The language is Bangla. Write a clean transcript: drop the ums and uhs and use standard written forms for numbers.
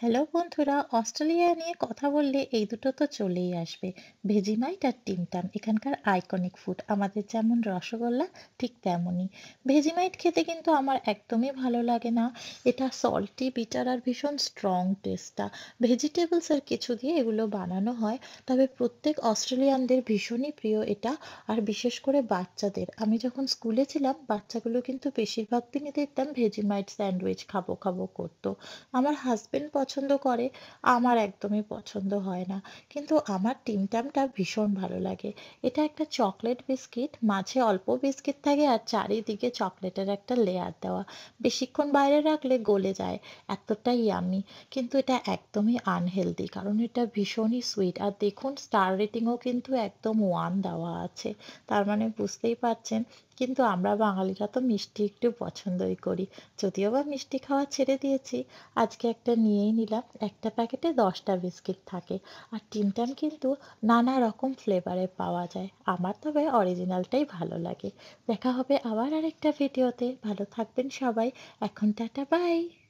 হ্যালো বন্ধুরা, অস্ট্রেলিয়া নিয়ে কথা বললে এই দুটো তো চলেই আসবে। ভেজিমাইট আর টিমটাম এখানকার আইকনিক ফুড। আমাদের যেমন রসগোল্লা ঠিক তেমনই। ভেজিমাইট খেতে কিন্তু আমার একদমই ভালো লাগে না। এটা সল্টি বিটার আর ভীষণ স্ট্রং টেস্টটা। ভেজিটেবলস আর কিছু দিয়ে এগুলো বানানো হয়, তবে প্রত্যেক অস্ট্রেলিয়ানদের ভীষণই প্রিয় এটা। আর বিশেষ করে বাচ্চাদের, আমি যখন স্কুলে ছিলাম বাচ্চাগুলো কিন্তু বেশিরভাগ দিনই দেখতাম ভেজিমাইট স্যান্ডউইচ খাবো খাবো করতো। আমার হাসবেন্ড পছন্দ করে, আমার একদমই পছন্দ হয় না। কিন্তু আমার টিম টামটা ভীষণ ভালো লাগে। এটা একটা চকলেট বিস্কিট, মাঝে অল্প বিস্কিট থাকে আর চারিদিকে চকলেটের একটা লেয়ার দেওয়া। বেশিক্ষণ বাইরে রাখলে গলে যায়, এতটাই ইয়াম্মি। কিন্তু এটা একদমই আনহেলদি, কারণ এটা ভীষণই সুইট। আর দেখুন, স্টার রেটিংও কিন্তু একদম 1 দেওয়া আছে। তার মানে বুঝতেই পারছেন। কিন্তু আমরা বাঙালিরা তো মিষ্টি একটু পছন্দই করি। যদিও বা মিষ্টি খাওয়া ছেড়ে দিয়েছি, আজকে একটা নিয়েই নিলাম। একটা প্যাকেটে 10টা বিস্কিট থাকে। আর টিনটান কিন্তু নানা রকম ফ্লেভারে পাওয়া যায়। আমার তবে অরিজিনালটাই ভালো লাগে। দেখা হবে আবার আরেকটা ভিডিওতে। ভালো থাকবেন সবাই। এখন টাটা বাই।